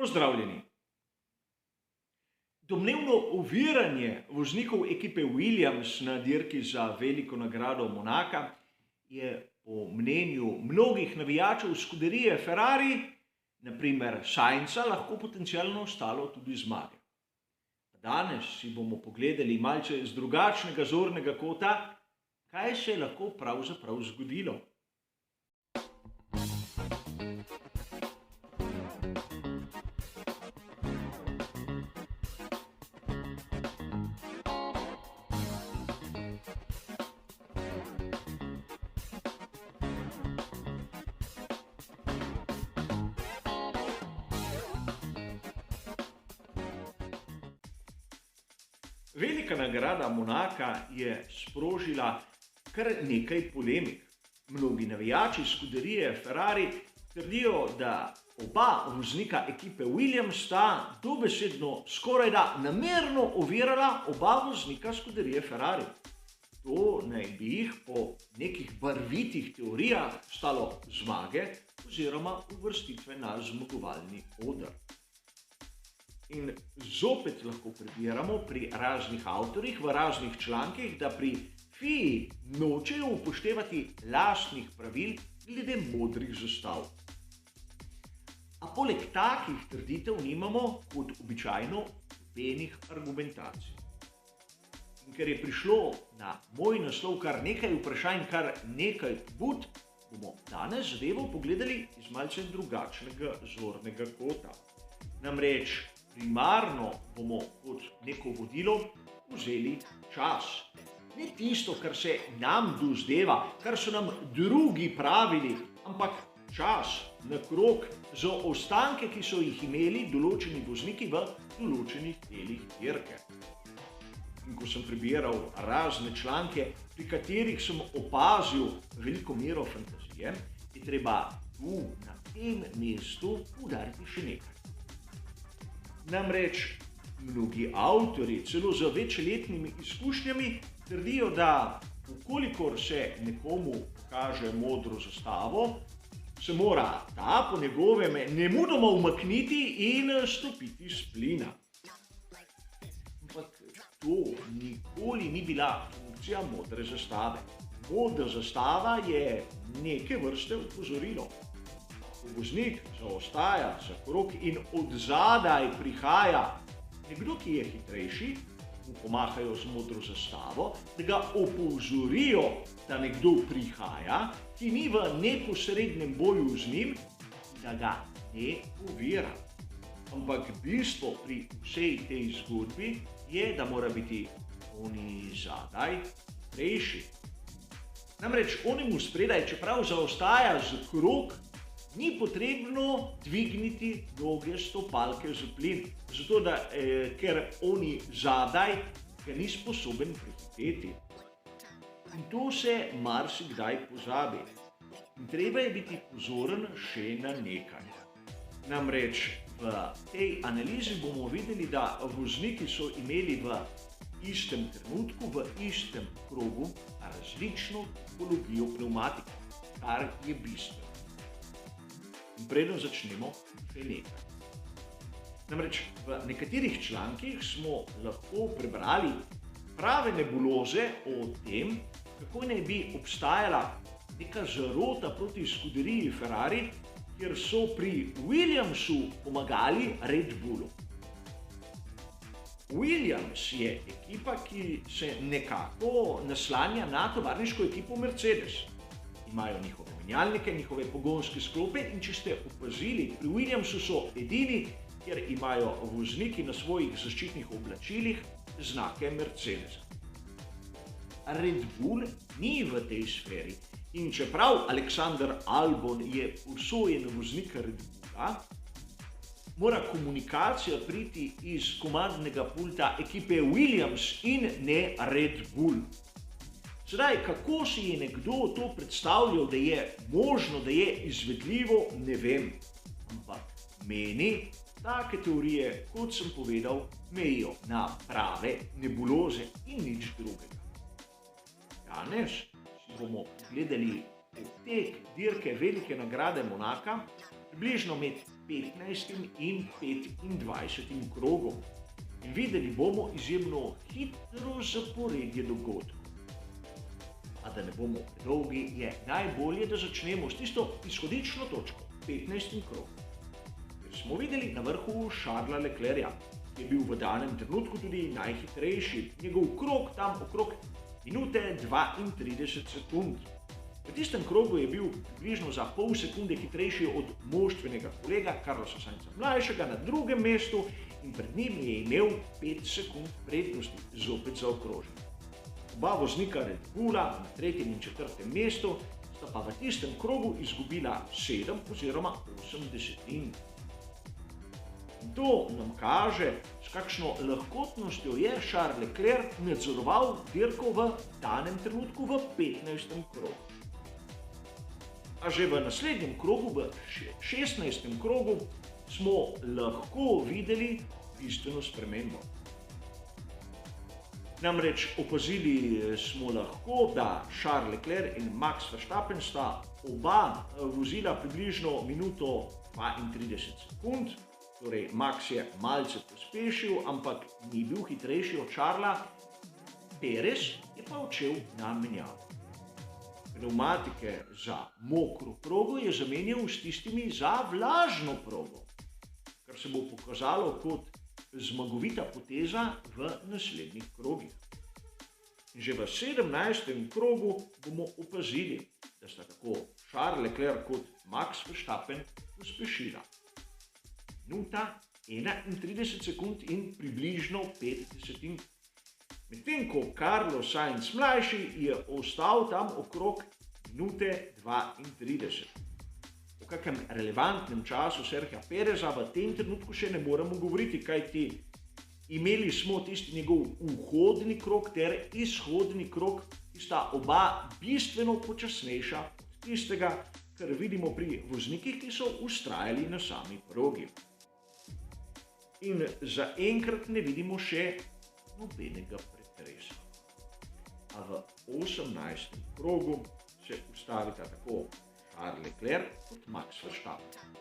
Pozdravljeni! Domnevno oviranje voznikov ekipe Williams na dirki za veliko nagrado Monaka je po mnenju mnogih navijačev Scuderie Ferrari, na primer Sainza, lahko potencialno stalo tudi zmage. Danes si bomo pogledali malce z drugačnega zornega kota, kaj se je lahko pravzaprav zgodilo. Velika nagrada Monaka je sprožila kar nekaj polemik. Mnogi navijači Scuderie Ferrari trdijo, da oba voznika ekipe Williams sta dobesedno skorajda namerno ovirala oba voznika Scuderie Ferrari. To naj bi jih po nekih barvitih teorijah stalo zmage oziroma uvrstitve na zmagovalni oder. In zopet lahko prebiramo pri raznih avtorjih v raznih člankih, da pri FIA nočejo upoštevati lastnih pravil glede modrih zastav. A poleg takih trditev nimamo, kot običajno, nobenih argumentacij. In ker je prišlo na moj naslov kar nekaj vprašanj, kar nekaj pobud, bomo danes zadevo pogledali iz malce drugačnega zornega kota. Namreč primarno bomo kot neko vodilo vzeli čas. Ne tisto, kar se nam dozdeva, kar so nam drugi pravili, ampak čas na krog za ostanke, ki so jih imeli določeni vozniki v določenih delih dirke. In ko sem prebiral razne članke, pri katerih sem opazil veliko mero fantazije, je treba tu na tem mestu poudariti še nekaj. Namreč mnogi avtorji celo z večletnimi izkušnjami trdijo, da vkolikor se nekomu kaže modro zastavo, se mora ta po njegovem nemudoma umakniti in stopiti s plina. Ampak to nikoli ni bila funkcija modre zastave. Modra zastava je neke vrste opozorilo. Voznik zaostaja za krog in od zadaj prihaja nekdo, ki je hitrejši, mu pomahajo z modro zastavo, da ga opozorijo, da nekdo prihaja, ki ni v neposrednem boju z njim, da ga ne ovira. Ampak bistvo pri vsej tej zgodbi je, da mora biti oni zadaj hitrejši. Namreč onemu spredaj, čeprav zaostaja za krog, ni potrebno dvigniti dolge stopalke za plin, zato ker oni zadaj ga ni sposoben prehiteti. In to se marsikdaj pozabi. In treba je biti pozoren še na nekaj. Namreč v tej analizi bomo videli, da vozniki so imeli v istem trenutku, v istem krogu različno tipologijo pnevmatike, kar je bistveno. In preden začnemo, še nekaj. Namreč v nekaterih člankih smo lahko prebrali prave nebuloze o tem, kako naj bi obstajala neka zarota proti Scuderiji Ferrari, kjer so pri Williamsu pomagali Red Bullu. Williams je ekipa, ki se nekako naslanja na tovarniško ekipo Mercedes. Imajo njihove menjalnike, njihove pogonske sklope in če ste opazili, pri Williamsu so edini, kjer imajo vozniki na svojih zaščitnih oblačilih znake Mercedesa. Red Bull ni v tej sferi in čeprav Alexander Albon je usojen voznik Red Bulla, mora komunikacija priti iz komandnega pulta ekipe Williams in ne Red Bull. Sedaj, kako si je nekdo to predstavljal, da je možno, da je izvedljivo, ne vem. Ampak meni, take teorije, kot sem povedal, mejijo na prave nebuloze in nič drugega. Danes si bomo pogledali potek dirke velike nagrade Monaka, približno med 15. in 25. krogom. In videli bomo izjemno hitro zaporedje dogodkov. A da ne bomo predolgi, je najbolje, da začnemo s tisto izhodično točko, 15. krogom. Ker smo videli na vrhu Charlesa Leclerca, ki je bil v danem trenutku tudi najhitrejši, njegov krog tam okrog minute 32 sekund. V tistem krogu je bil približno za pol sekunde hitrejši od moštvenega kolega Carlosa Sainza mlajšega na drugem mestu in pred njim je imel 5 sekund prednosti, zopet zaokrožen. Oba voznika Red Bulla na 3. in 4. mestu sta pa v tistem krogu izgubila 7 oziroma 8 desetin. In to nam kaže, s kakšno lahkotnostjo je Charles Leclerc nadzoroval dirko v danem trenutku v 15. krogu. A že v naslednjem krogu, v 16. krogu, smo lahko videli bistveno spremembo. Namreč opazili smo lahko, da Charles Leclerc in Max Verstappen sta oba vozila približno minuto 32 sekund, torej Max je malce pospešil, ampak ni bil hitrejši od Charlesa, Perez je pa odšel na menjavo. Pnevmatike za mokro progo je zamenjal s tistimi za vlažno progo, kar se bo pokazalo kot zmagovita poteza v naslednjih krogih. In že v 17. krogu bomo opazili, da sta tako Charles Leclerc kot Max Verstappen pospešila. Minuta 31 sekund in približno 5 desetink. Medtem ko Carlos Sainz mlajši je ostal tam okrog minute 32. O kakem relevantnem času Sergija Pereza v tem trenutku še ne moremo govoriti, kajti imeli smo tisti njegov vhodni krog ter izhodni krog, ki sta oba bistveno počasnejša od tistega, kar vidimo pri voznikih, ki so vztrajali na sami progi. In zaenkrat ne vidimo še nobenega pretresa. A v 18. krogu se ustavita tako Charles Leclerc kot Max Verstappen.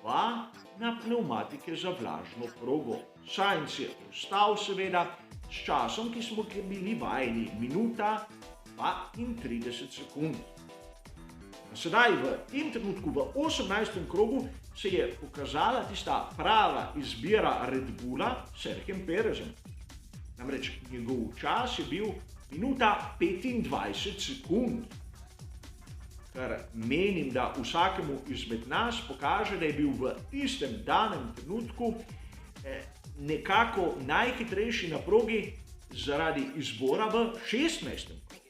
Oba na pnevmatike za vlažno progo. Sainz je ostal seveda s časom, ki smo bili vajeni, minuta 32 sekund. Sedaj v tem trenutku, v 18. krogu, se je pokazala tista prava izbira Red Bulla s Sergijem Perezom. Namreč njegov čas je bil minuta 25 sekund, kar menim, da vsakemu izmed nas pokaže, da je bil v tistem danem trenutku nekako najhitrejši na progi zaradi izbora v 16. krogu.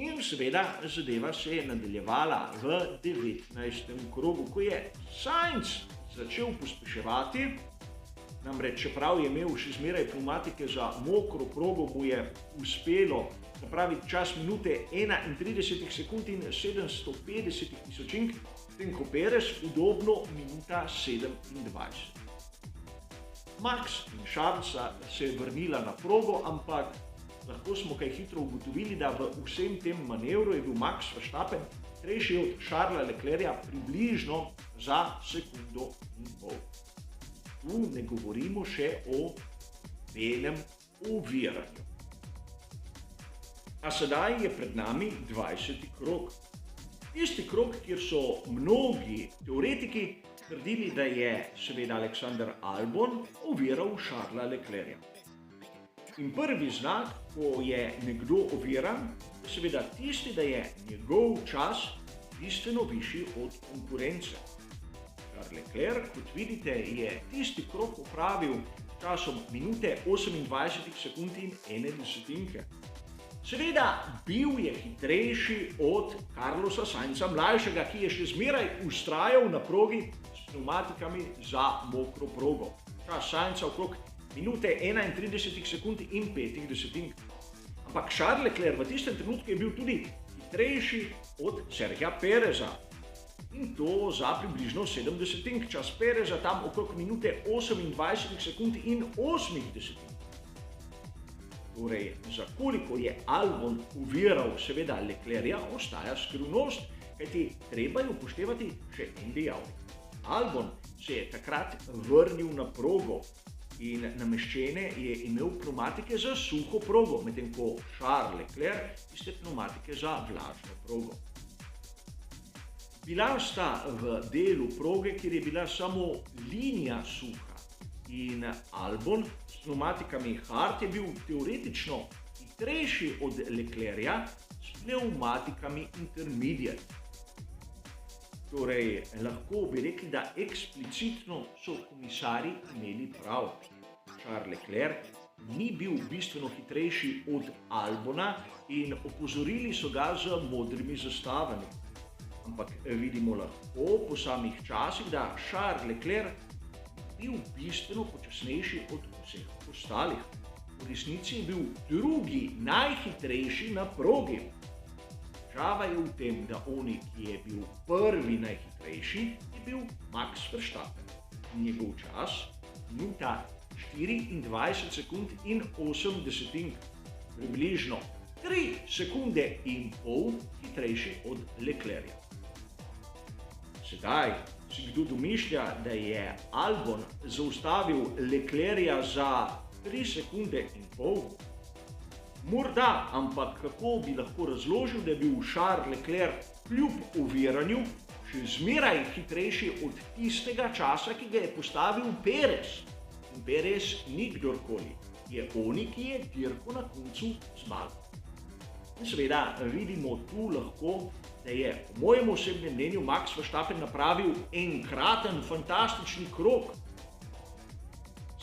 In seveda zadeva se je nadaljevala v 19. krogu, ko je Sainz začel pospeševati. Namreč, čeprav je imel še zmeraj pnevmatike za mokro progo, mu je uspelo napraviti čas minute 31 sekund in 750 tisočink, potem ko Perez udobno minuta 27. Max in Charles se je vrnila na progo, ampak lahko smo kaj hitro ugotovili, da v vsem tem manevru je bil Max Verstappen hitrejši od Charlesa Leclerca približno za sekundo in pol. Tu ne govorimo še o benem oviranju. A sedaj je pred nami 20. krog. Tisti krog, kjer so mnogi teoretiki trdili, da je seveda Alexander Albon oviral Charlesa Leclerca. In prvi znak, ko je nekdo oviran, je seveda tisti, da je njegov čas bistveno višji od konkurence. Charles Leclerc, kot vidite, je tisti krog opravil časom minute 28 sekund in 1 desetinke. Seveda, bil je hitrejši od Carlosa Sainza mlajšega, ki je še zmeraj vztrajal na progi s pnevmatikami za mokro progo. Čas Sainza okrog minute 31 sekund in 5 desetink. Ampak Charles Leclerc v tistem trenutku je bil tudi hitrejši od Sergija Pereza. In to za približno 7 desetink. Čas Pereza tam okrog minute 28 sekund in 8 desetink. Torej, za koliko je Albon oviral seveda Leclerca, ostaja skrivnost, kajti treba je upoštevati še en dejavnik. Albon se je takrat vrnil na progo in nameščene je imel pnevmatike za suho progo, medtem ko Charles Leclerc tiste pnevmatike za vlažno progo. Bila sta v delu proge, kjer je bila samo linija suha in Albon s pnevmatikami hard je bil teoretično hitrejši od Leclerca s pnevmatikami intermediate. Torej, lahko bi rekli, da eksplicitno so komisarji imeli prav. Charles Leclerc ni bil bistveno hitrejši od Albona in opozorili so ga z modrimi zastavami. Ampak vidimo lahko po samih časih, da Charles Leclerc bil bistveno počasnejši od vseh ostalih. V resnici je bil drugi najhitrejši na progi. Težava je v tem, da oni, ki je bil prvi najhitrejši, je bil Max Verstappen. Njegov čas, minuta 24 sekund in 8 desetink, približno 3 sekunde in pol hitrejši od Leclerca. Sedaj si kdo domišlja, da je Albon zaustavil Leclerca za 3 sekunde in pol? Morda, ampak kako bi lahko razložil, da je bil Charles Leclerc kljub oviranju še zmeraj hitrejši od tistega časa, ki ga je postavil Perez. In Perez ni kdorkoli, je oni, ki je dirko na koncu zmagal. In seveda vidimo tu lahko, da je po mojem osebnem mnenju Max Verstappen napravil enkraten fantastični krog.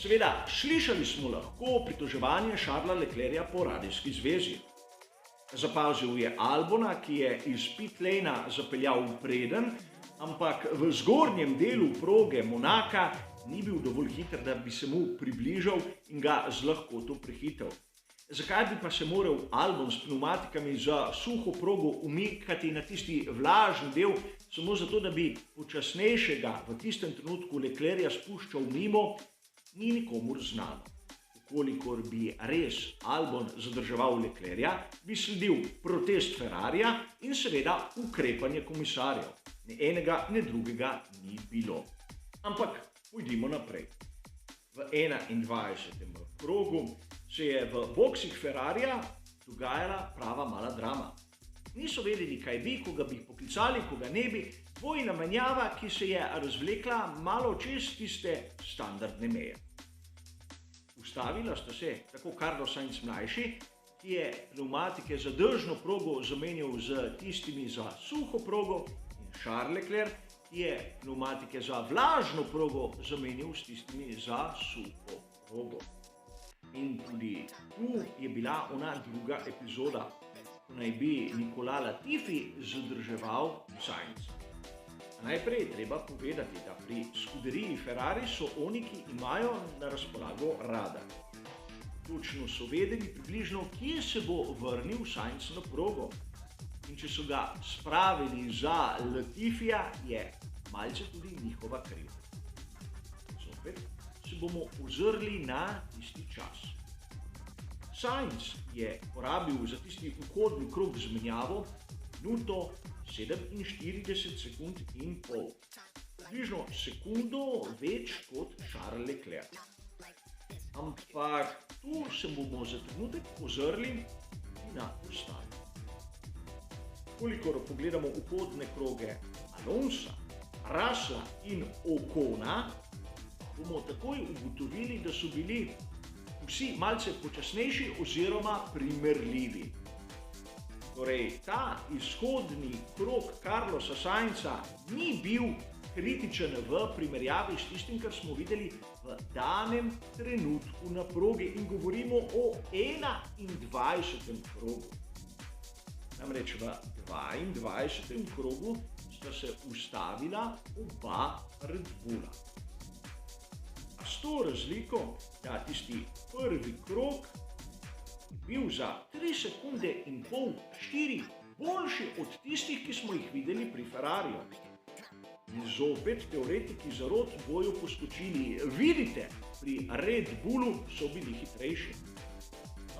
Seveda, slišali smo lahko pritoževanje Charlesa Leclerca po radijski zvezi. Zapazil je Albona, ki je iz pit lane zapeljal preden, ampak v zgornjem delu proge Monaka ni bil dovolj hiter, da bi se mu približal in ga z lahkoto prehitel. Zakaj bi pa se moral Albon s pnevmatikami za suho progo umikati na tisti vlažni del, samo zato, da bi počasnejšega v tistem trenutku Leclerca spuščal mimo, ni nikomur znano. Kolikor bi res Albon zadrževal Leclerca, bi sledil protest Ferrarija in seveda ukrepanje komisarjev. Ne enega, ne drugega ni bilo. Ampak pojdimo naprej. V 21. krogu se je v boksih Ferrarija dogajala prava mala drama. Niso vedeli, kaj bi, koga bi poklicali, koga ne bi, dvojna menjava, ki se je razvlekla malo čez tiste standardne meje. Ustavila sta se tako Carlos Sainz mlajši, ki je pnevmatike za dežno progo zamenjal z tistimi za suho progo, in Charles Leclerc, ki je pnevmatike za vlažno progo zamenjal s tistimi za suho progo. In tudi tu je bila ona druga epizoda, ko naj bi Nicolas Latifi zadrževal Sainz. Najprej je treba povedati, da pri skuderiji Ferrari so oni, ki imajo na razpolago radar. Točno so vedeli približno, kje se bo vrnil Sainz na progo. In če so ga spravili za Latifija, je malce tudi njihova krivda. Zopet se bomo ozrli na tisti čas. Sainz je porabil za tisti vhodni krog z menjavo minuto 47 sekund in pol. Približno sekundo več kot Charles Leclerc. Ampak tu se bomo za trenutek ozrli na ostale. Kolikor pogledamo vhodne kroge Alonsa, Russella in Ocona, bomo takoj ugotovili, da so bili vsi malce počasnejši oziroma primerljivi. Torej, ta izhodni krog Carlosa Sainza ni bil kritičen v primerjavi s tistim, kar smo videli v danem trenutku na progi in govorimo o 21. krogu. Namreč v 22. krogu sta se ustavila oba Red Bulla. A s to razliko, da tisti prvi krog bil za 3 sekunde in pol 4 boljši od tistih, ki smo jih videli pri Ferrariju. In zopet teoretiki zarot bojo poskočili. Vidite, pri Red Bullu so bili hitrejši.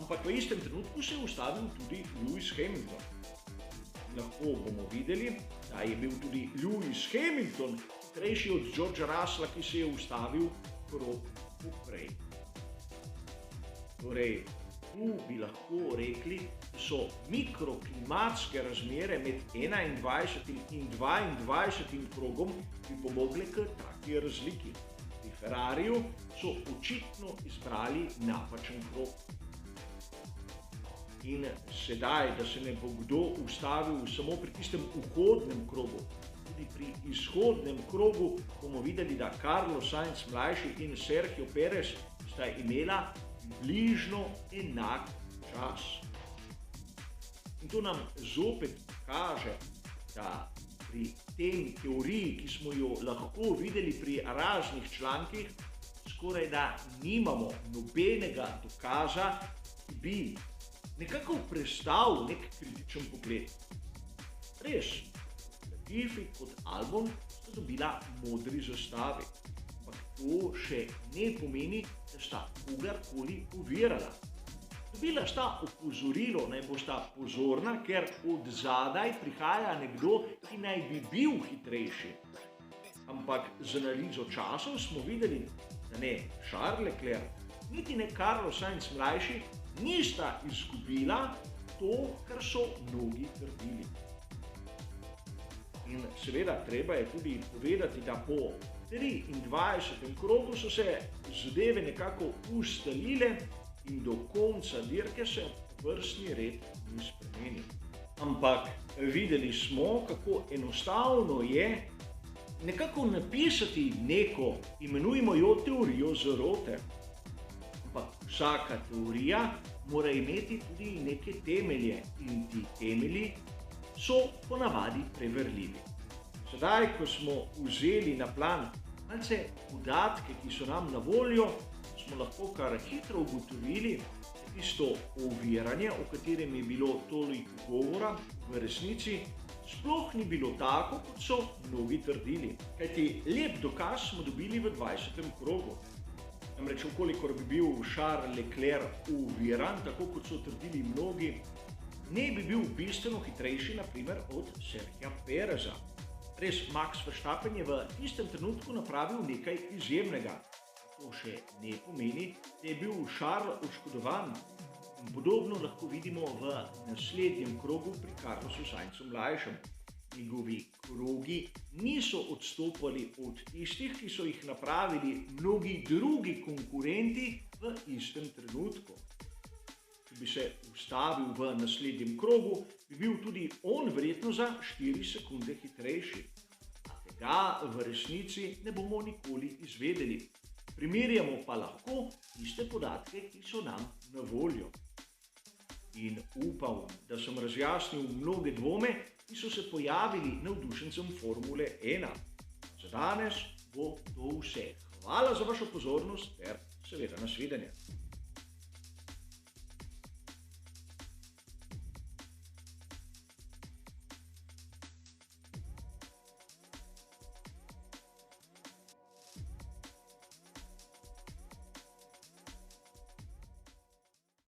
Ampak v istem trenutku se je ustavil tudi Lewis Hamilton. Lahko bomo videli, da je bil tudi Lewis Hamilton hitrejši od Georgea Russella, ki se je ustavil krog poprej. Torej, tu bi lahko rekli, da so mikroklimatske razmere med 21. in 22. krogom pripomogle k taki razliki. Pri Ferrariju so očitno izbrali napačen krog. In sedaj, da se ne bo kdo ustavil samo pri tistem vhodnem krogu, tudi pri izhodnem krogu bomo videli, da Carlos Sainz mlajši in Sergio Perez sta imela približno enak čas. In to nam zopet kaže, da pri tem teoriji, ki smo jo lahko videli pri raznih člankih, skoraj da nimamo nobenega dokaza, ki bi nekako prestal nek kritičen pogled. Res, Latifi kot Albon sta dobila modri zastavi, ampak to še ne pomeni, da sta kogarkoli ovirala. Dobila sta opozorilo, naj bosta pozorna, ker od zadaj prihaja nekdo, ki naj bi bil hitrejši. Ampak z analizo časov smo videli, da ne Charles Leclerc, niti ne Carlos Sainz mlajši, nista izgubila to, kar so mnogi trdili. In seveda treba je tudi povedati, da po 23. krogu so se zadeve nekako ustalile in do konca dirke se vrstni red ni spremenil. Ampak videli smo, kako enostavno je nekako napisati neko, imenujemo jo teorijo zarote. Ampak vsaka teorija mora imeti tudi neke temelje in ti temelji so ponavadi preverljivi. Sedaj, ko smo vzeli na plan malce podatke, ki so nam na voljo, smo lahko kar hitro ugotovili, da tisto oviranje, o katerem je bilo toliko govora, v resnici sploh ni bilo tako, kot so mnogi trdili. Kajti lep dokaz smo dobili v 20. krogu. Namreč, ukolikor bi bil Charles Leclerc oviran, tako kot so trdili mnogi, ne bi bil bistveno hitrejši, naprimer, od Sergija Pereza. Res, Max Verstappen je v tistem trenutku napravil nekaj izjemnega. To še ne pomeni, da je bil Charles oškodovan. In podobno lahko vidimo v naslednjem krogu pri Carlosu Sainzu mlajšem. Njegovi krogi niso odstopali od tistih, ki so jih napravili mnogi drugi konkurenti v istem trenutku. Če bi se ustavil v naslednjem krogu, bi bil tudi on verjetno za 4 sekunde hitrejši. A tega v resnici ne bomo nikoli izvedeli. Primerjamo pa lahko tiste podatke, ki so nam na voljo. In upam, da sem razjasnil mnoge dvome, ki so se pojavili navdušencem Formule 1. Za danes bo to vse. Hvala za vašo pozornost ter seveda nasvidenje.